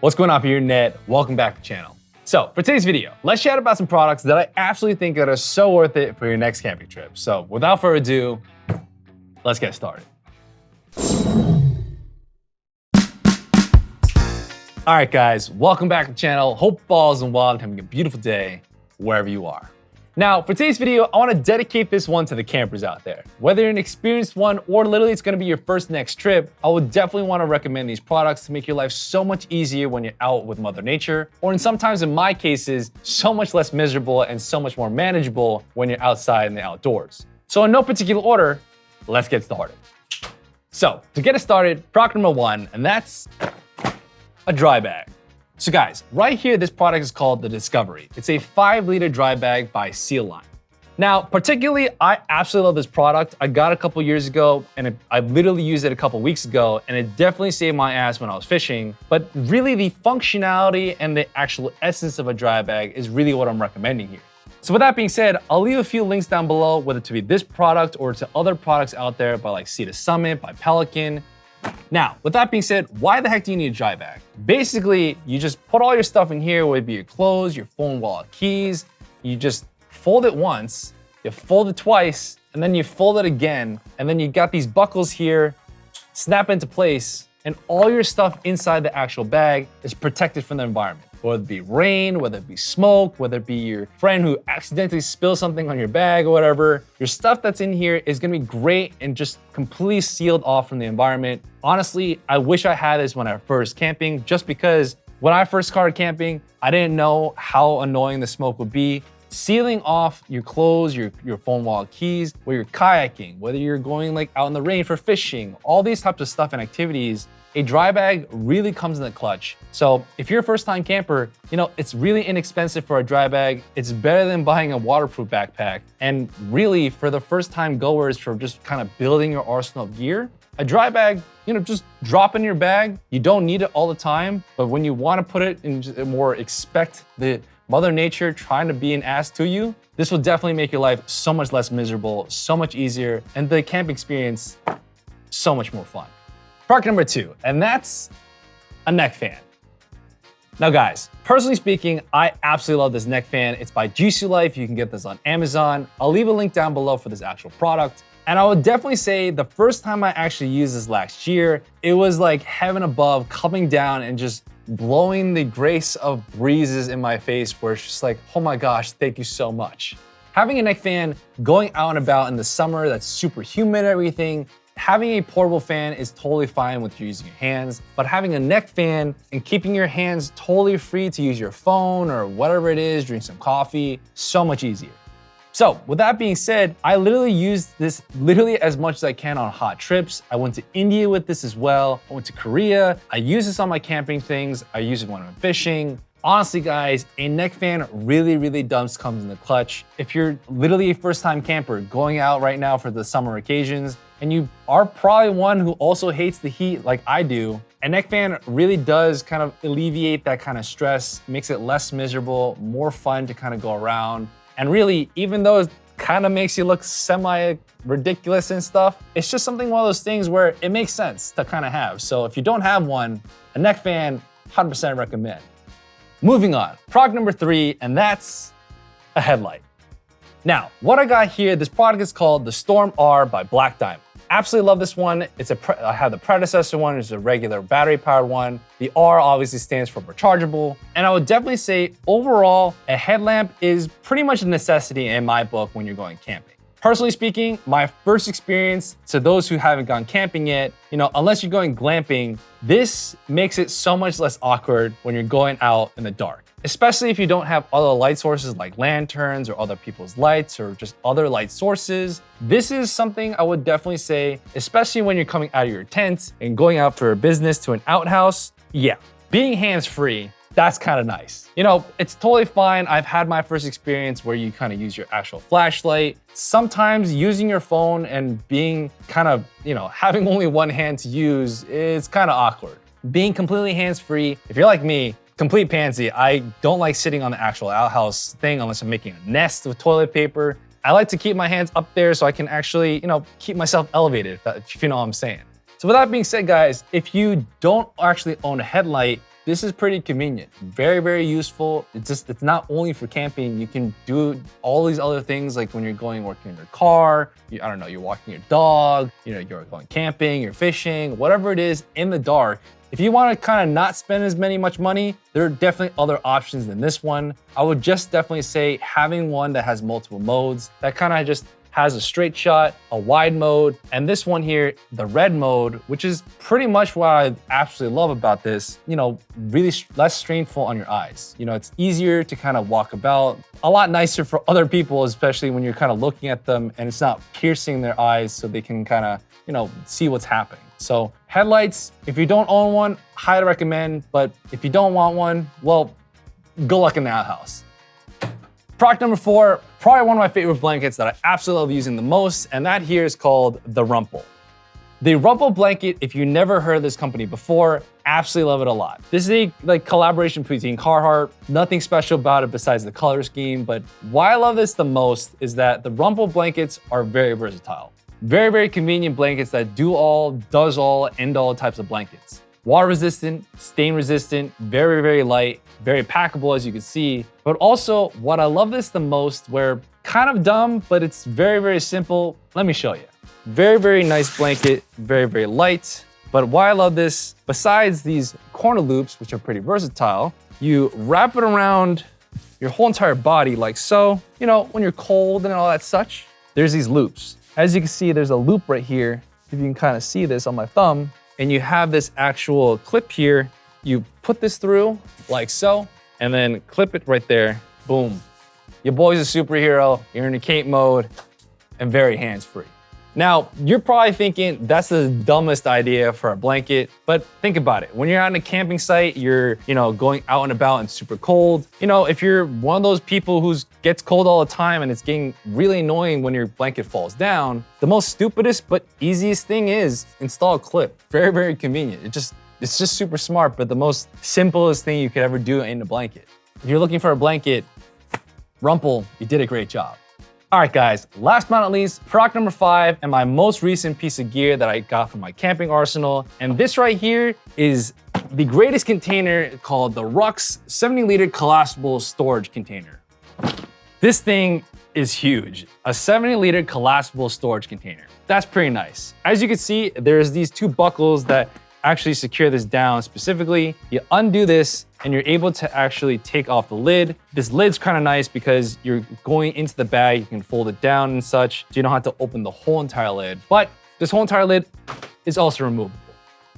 What's going on here, Ned? Welcome back to the channel. So for today's video, let's chat about some products that I absolutely think that are so worth it for your next camping trip. So without further ado, let's get started. All right, guys, welcome back to the channel. Hope all is well and having a beautiful day wherever you are. Now, for today's video, I want to dedicate this one to the campers out there. Whether you're an experienced one or literally it's going to be your first next trip, I would definitely want to recommend these products to make your life so much easier when you're out with Mother Nature, or sometimes in my cases, so much less miserable and so much more manageable when you're outside in the outdoors. So in no particular order, let's get started. So to get us started, product number one, and that's a dry bag. So guys, right here, this product is called the Discovery. It's a 5-liter dry bag by Seal Line. Now, particularly, I absolutely love this product. I got it a couple years ago, and I literally used it a couple weeks ago, and it definitely saved my ass when I was fishing. But really, the functionality and the actual essence of a dry bag is really what I'm recommending here. So with that being said, I'll leave a few links down below, whether to be this product or to other products out there by like Sea to Summit, by Pelican. Now, with that being said, why the heck do you need a dry bag? Basically, you just put all your stuff in here, whether it be your clothes, your phone, wallet, keys. You just fold it once, you fold it twice, and then you fold it again. And then you got these buckles here, snap into place, and all your stuff inside the actual bag is protected from the environment. Whether it be rain, whether it be smoke, whether it be your friend who accidentally spills something on your bag or whatever, your stuff that's in here is gonna be great and just completely sealed off from the environment. Honestly, I wish I had this when I first camping, just because when I first started camping, I didn't know how annoying the smoke would be. Sealing off your clothes, your phone, wallet, keys, whether you're kayaking, whether you're going like out in the rain for fishing, all these types of stuff and activities, a dry bag really comes in the clutch. So if you're a first-time camper, it's really inexpensive for a dry bag. It's better than buying a waterproof backpack. And really, for the first-time goers, for just kind of building your arsenal of gear, a dry bag, just drop in your bag. You don't need it all the time, but when you want to put it in more expect the Mother Nature trying to be an ass to you, this will definitely make your life so much less miserable, so much easier, and the camp experience so much more fun. Product number two, and that's a neck fan. Now guys, personally speaking, I absolutely love this neck fan. It's by Juicy Life. You can get this on Amazon. I'll leave a link down below for this actual product. And I would definitely say the first time I actually used this last year, it was like heaven above, coming down and just blowing the grace of breezes in my face, where it's just like, oh my gosh, thank you so much. Having a neck fan, going out and about in the summer that's super humid and everything, having a portable fan is totally fine with you using your hands, but having a neck fan and keeping your hands totally free to use your phone or whatever it is, drink some coffee, so much easier. So with that being said, I literally use this literally as much as I can on hot trips. I went to India with this as well. I went to Korea. I use this on my camping things. I use it when I'm fishing. Honestly, guys, a neck fan really does comes in the clutch. If you're literally a first-time camper going out right now for the summer occasions, and you are probably one who also hates the heat like I do, a neck fan really does kind of alleviate that kind of stress, makes it less miserable, more fun to kind of go around. And really, even though it kind of makes you look semi-ridiculous and stuff, it's just one of those things where it makes sense to kind of have. So if you don't have one, a neck fan, 100% recommend. Moving on, product number three, and that's a headlight. Now, what I got here, this product is called the Storm R by Black Diamond. Absolutely love this one. I have the predecessor one, which is a regular battery-powered one. The R obviously stands for rechargeable. And I would definitely say overall, a headlamp is pretty much a necessity in my book when you're going camping. Personally speaking, my first experience, to those who haven't gone camping yet, unless you're going glamping, this makes it so much less awkward when you're going out in the dark. Especially if you don't have other light sources like lanterns or other people's lights or just other light sources. This is something I would definitely say, especially when you're coming out of your tent and going out for a business to an outhouse. Yeah, being hands-free, that's kind of nice. It's totally fine. I've had my first experience where you kind of use your actual flashlight. Sometimes using your phone and being kind of, having only one hand to use is kind of awkward. Being completely hands-free, if you're like me, complete pansy, I don't like sitting on the actual outhouse thing unless I'm making a nest with toilet paper. I like to keep my hands up there so I can actually, keep myself elevated, if you know what I'm saying. So with that being said, guys, if you don't actually own a headlight, this is pretty convenient. Very, very useful. It's not only for camping. You can do all these other things like when you're working in your car, I don't know, you're walking your dog, you're going camping, you're fishing, whatever it is in the dark. If you want to kind of not spend as much money, there are definitely other options than this one. I would just definitely say having one that has multiple modes, that kind of just has a straight shot, a wide mode, and this one here, the red mode, which is pretty much what I absolutely love about this, really less strainful on your eyes. It's easier to kind of walk about, a lot nicer for other people, especially when you're kind of looking at them and it's not piercing their eyes so they can kind of, see what's happening. So headlights, if you don't own one, highly recommend, but if you don't want one, well, good luck in the outhouse. Product number 4, probably one of my favorite blankets that I absolutely love using the most, and that here is called the Rumple. The Rumple blanket, if you never heard of this company before, absolutely love it a lot. This is a collaboration between Carhartt, nothing special about it besides the color scheme, but why I love this the most is that the Rumple blankets are very versatile. Very, very convenient blankets that do all, does all, end all types of blankets. Water resistant, stain resistant, very, very light, very packable as you can see. But also what I love this the most, where kind of dumb, but it's very, very simple. Let me show you. Very, very nice blanket, very, very light. But why I love this, besides these corner loops, which are pretty versatile, you wrap it around your whole entire body like so. When you're cold and all that such, there's these loops. As you can see, there's a loop right here. If you can kind of see this on my thumb, and you have this actual clip here. You put this through like so, and then clip it right there. Boom. Your boy's a superhero, you're in a cape mode, and very hands-free. Now, you're probably thinking that's the dumbest idea for a blanket, but think about it. When you're on a camping site, you're, going out and about and super cold. If you're one of those people who gets cold all the time and it's getting really annoying when your blanket falls down, the most stupidest but easiest thing is install a clip. Very, very convenient. It's just super smart, but the most simplest thing you could ever do in a blanket. If you're looking for a blanket, Rumple, you did a great job. All right, guys, last but not least, product number 5 and my most recent piece of gear that I got from my camping arsenal. And this right here is the greatest container called the Rux 70-liter collapsible storage container. This thing is huge, a 70-liter collapsible storage container. That's pretty nice. As you can see, there's these 2 buckles that actually secure this down specifically. You undo this and you're able to actually take off the lid. This lid's kind of nice because you're going into the bag, you can fold it down and such, so you don't have to open the whole entire lid. But this whole entire lid is also removable.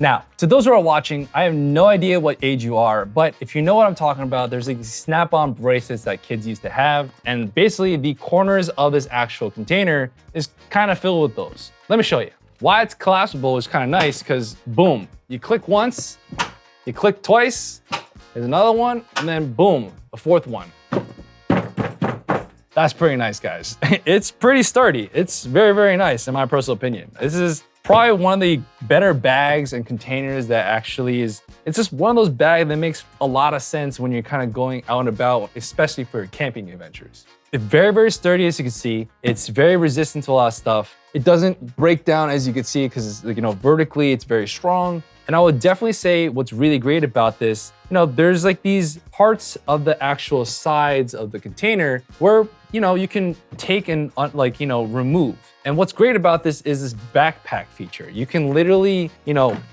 Now, to those who are watching, I have no idea what age you are, but if you know what I'm talking about, there's these snap-on bracelets that kids used to have, and basically the corners of this actual container is kind of filled with those. Let me show you. Why it's collapsible is kind of nice because boom, you click once, you click twice, there's another one, and then boom, a 4th one. That's pretty nice, guys. It's pretty sturdy. It's very, very nice in my personal opinion. This is probably one of the better bags and containers that actually is, it's just one of those bags that makes a lot of sense when you're kind of going out and about, especially for camping adventures. It's very, very sturdy, as you can see. It's very resistant to a lot of stuff. It doesn't break down, as you can see, because vertically, it's very strong. And I would definitely say what's really great about this, there's like these parts of the actual sides of the container where, you can take and remove. And what's great about this is this backpack feature. You can literally,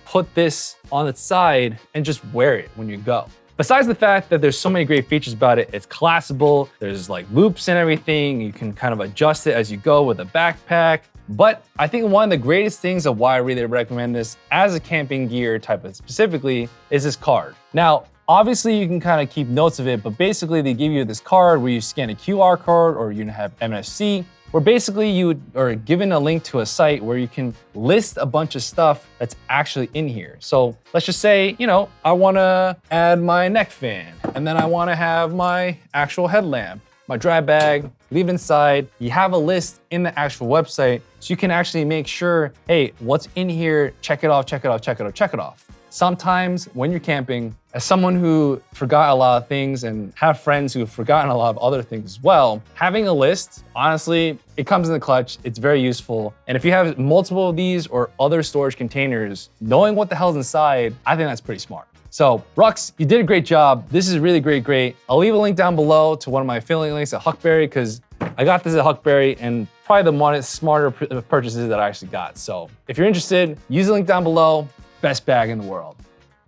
put this on its side and just wear it when you go. Besides the fact that there's so many great features about it, it's collapsible, there's like loops and everything, you can kind of adjust it as you go with a backpack. But I think one of the greatest things of why I really recommend this as a camping gear type of specifically is this card. Now, obviously you can kind of keep notes of it, but basically they give you this card where you scan a QR code or you have NFC, where basically you are given a link to a site where you can list a bunch of stuff that's actually in here. So let's just say, I wanna add my neck fan, and then I wanna have my actual headlamp, my dry bag, leave it inside. You have a list in the actual website, so you can actually make sure, hey, what's in here, check it off, check it off, check it off, check it off. Sometimes when you're camping, as someone who forgot a lot of things and have friends who have forgotten a lot of other things as well, having a list, honestly, it comes in the clutch, it's very useful. And if you have multiple of these or other storage containers, knowing what the hell's inside, I think that's pretty smart. So Rux, you did a great job. This is really great. I'll leave a link down below to one of my affiliate links at Huckberry because I got this at Huckberry and probably the one smarter purchases that I actually got. So if you're interested, use the link down below. Best bag in the world.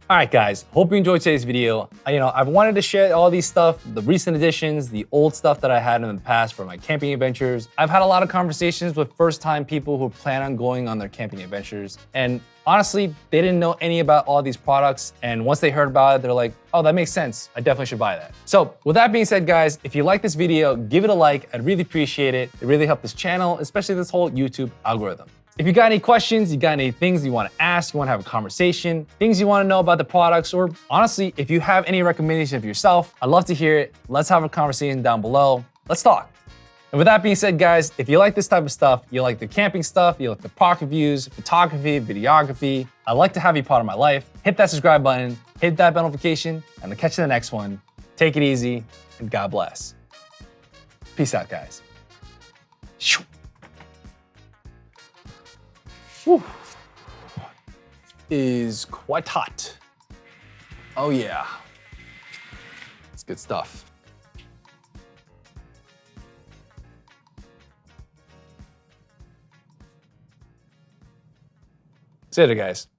All right, guys, hope you enjoyed today's video. I've wanted to share all these stuff, the recent additions, the old stuff that I had in the past for my camping adventures. I've had a lot of conversations with first-time people who plan on going on their camping adventures. And honestly, they didn't know any about all these products. And once they heard about it, they're like, oh, that makes sense. I definitely should buy that. So with that being said, guys, if you like this video, give it a like. I'd really appreciate it. It really helped this channel, especially this whole YouTube algorithm. If you got any questions, you got any things you want to ask, you want to have a conversation, things you want to know about the products, or honestly, if you have any recommendation of yourself, I'd love to hear it. Let's have a conversation down below. Let's talk. And with that being said, guys, if you like this type of stuff, you like the camping stuff, you like the product reviews, photography, videography, I'd like to have you part of my life. Hit that subscribe button, hit that bell notification, and I'll catch you in the next one. Take it easy, and God bless. Peace out, guys. Whew. Is quite hot. Oh yeah, it's good stuff. See you later, guys.